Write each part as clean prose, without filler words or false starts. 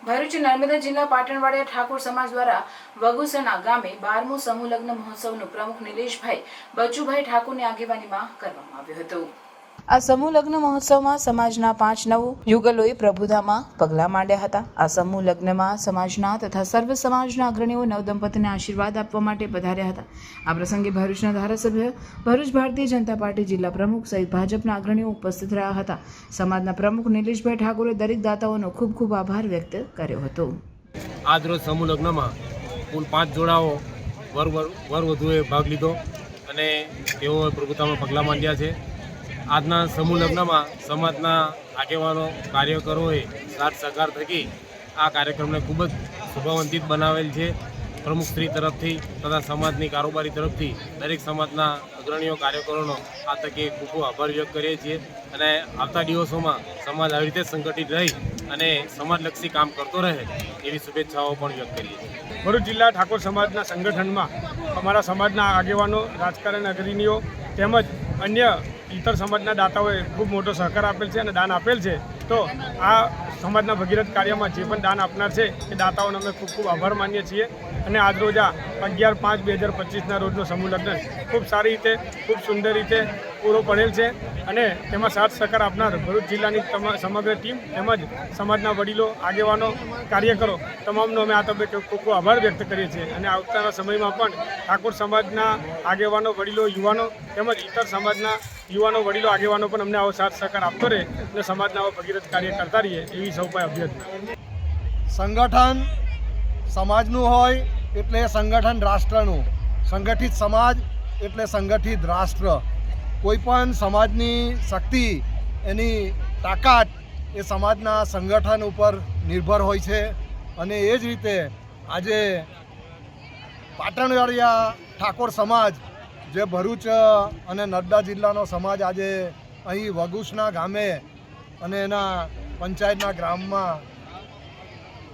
ભરૂચ નર્મદા જિલ્લા પાટણવાડિયા ઠાકોર સમાજ દ્વારા વગુસણા ગામે 12મું સમૂહ લગ્ન મહોત્સવનું પ્રમુખ નિલેશભાઈ બચુભાઈ ઠાકોરની આગેવાનીમાં કરવામાં આવ્યું હતું। આ સમૂહ લગ્ન મહોત્સવમાં સમાજના 5 નવ યુગલોએ પ્રભુતામાં પગલાં માંડ્યા હતા। આ સમૂહ લગ્નમાં સમાજના તથા સર્વ સમાજના અગ્રણીઓ નવદંપતીને આશીર્વાદ આપવા માટે પધાર્યા હતા। આ પ્રસંગે ભરૂચના ધારાસભ્ય, ભરૂચ ભારતીય જનતા પાર્ટી જિલ્લા પ્રમુખ સહિત ભાજપના અગ્રણીઓ ઉપસ્થિત રહ્યા હતા। સમાજના પ્રમુખ નિલેશભાઈ ઠાકોરે દરેક દાતાઓનો ખૂબ ખૂબ આભાર વ્યક્ત કર્યો હતો। આજરોજ સમૂહ લગ્નમાં કુલ 5 જોડાઓ વર વધુએ ભાગ લીધો અને તેઓએ પ્રભુતામાં પગલાં માંડ્યા છે। આજના સમૂહ લગ્નમાં સમાજના આગેવાનો, કાર્યકરોએ સાથ સહકાર થકી આ કાર્યક્રમને ખૂબ જ શોભાવંતિત બનાવેલ છે। પ્રમુખશ્રી તરફથી તથા સમાજની કારોબારી તરફથી દરેક સમાજના અગ્રણીઓ, કાર્યકરોનો આ તકે ખૂબ ખૂબ આભાર વ્યક્ત કરીએ છીએ અને આવતા દિવસોમાં સમાજ આવી રીતે સંગઠિત રહી અને સમાજલક્ષી કામ કરતો રહે એવી શુભેચ્છાઓ પણ વ્યક્ત કરીએ છીએ। ભરૂચ જિલ્લા ઠાકોર સમાજના સંગઠનમાં અમારા સમાજના આગેવાનો, રાજકારણ અગ્રણીઓ તેમજ અન્ય ઇતર સમાજના દાતાઓએ ખૂબ મોટો સહકાર આપેલ છે અને દાન આપેલ છે। તો આ સમાજના ભગીરથ કાર્યમાં જે પણ દાન આપનાર છે એ દાતાઓનો અમે ખૂબ ખૂબ આભાર માનીએ છીએ અને આજરોજ આ 11/5/2025ના રોજનો સમૂહ લગ્ન ખૂબ સારી રીતે, ખૂબ સુંદર રીતે પૂરો પડેલ છે અને તેમાં સાથ સહકાર આપનાર ભરૂચ જિલ્લાની સમગ્ર ટીમ તેમજ સમાજના વડીલો, આગેવાનો, કાર્યકરો તમામનો અમે આ તબક્કે ખૂબ ખૂબ આભાર વ્યક્ત કરીએ છીએ અને આવતાના સમયમાં પણ ઠાકોર સમાજના આગેવાનો, વડીલો, યુવાનો તેમજ ઇતર સમાજના યુવાનો, વડીલો, આગેવાનો પણ અમને આવો સાથ સહકાર આપતો રહે અને સમાજના આવો ભગીરથ કાર્ય કરતા રહીએ એવી સૌ પાસે અભ્યર્થના। સંગઠન સમાજનું હોય એટલે સંગઠન રાષ્ટ્રનું, સંગઠિત સમાજ એટલે સંગઠિત રાષ્ટ્ર। કોઈ પણ સમાજની શક્તિ, એની તાકાત એ સમાજના સંગઠન ઉપર નિર્ભર હોય છે અને એ જ રીતે આજે પાટણવાડિયા ઠાકોર સમાજ જે ભરૂચ અને નર્મદા જિલ્લાનો સમાજ આજે અહીં વગુસણા ગામે અને એના પંચાયતના ગ્રામમાં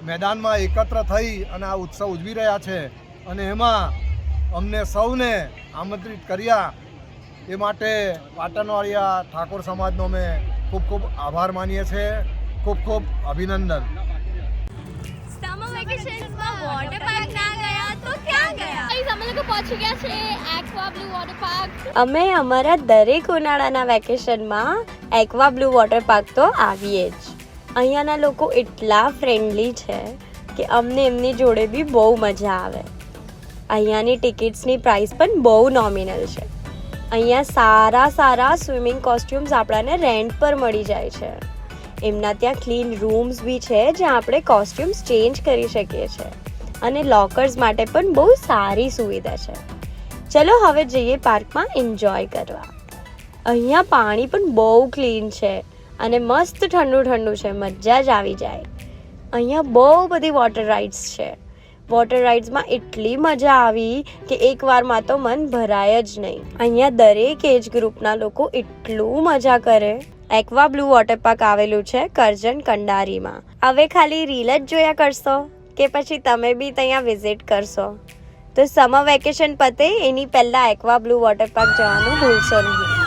મેદાનમાં એકત્ર થઈ અને આ ઉત્સવ ઉજવી રહ્યા છે અને એમાં અમને સૌને આમંત્રિત કર્યા એ માટે પાટણવાડિયા ઠાકોર સમાજનો અમે ખૂબ ખૂબ આભાર માનીએ છીએ। ખૂબ ખૂબ અભિનંદન। समर वेकेशंसમાં વોટર પાર્ક ના ગયા તો ક્યાં ગયા? અમે લોકો પહોંચી ગયા છે એક્વા બ્લુ વોટર પાર્ક। અમે અમારા દરેક ઉનાળાના વેકેશનમાં એક્વા બ્લુ વોટર પાર્ક તો આવીએ જ। અહીંયાના લોકો એટલા ફ્રેન્ડલી છે કે અમને એમની જોડે બી બહુ મજા આવે। અહીંયાની ટિકિટ્સની પ્રાઇસ પણ બહુ નોમિનલ છે। અહીંયા સારા સ્વિમિંગ કોસ્ટ્યુમ્સ આપણને રેન્ટ પર મળી જાય છે। એમના ત્યાં ક્લીન રૂમ્સ બી છે જ્યાં આપણે કોસ્ટ્યુમ્સ ચેન્જ કરી શકીએ છીએ અને લોકર્સ માટે પણ બહુ સારી સુવિધા છે। ચલો હવે જઈએ પાર્કમાં એન્જોય કરવા। અહીંયા પાણી પણ બહુ ક્લીન છે અને મસ્ત ઠંડુ છે, મજા જ આવી જાય। અહીંયા બહુ બધી વોટર રાઇડ્સ છે। વોટર રાઇડ્સમાં એટલી મજા આવી કે એકવારમાં તો મન ભરાય જ નહીં। અહીંયા દરેક એજ ગ્રુપના લોકો એટલું મજા કરે। એક્વા બ્લુ વોટર પાર્ક આવેલું છે કરજણ કંડારીમાં। હવે ખાલી રીલ જ જોયા કરશો કે પછી તમે બી ત્યાં વિઝિટ કરશો? તો સમર વેકેશન પતે એની પહેલાં એક્વા બ્લુ વોટર પાર્ક જવાનું ભૂલશો નહીં।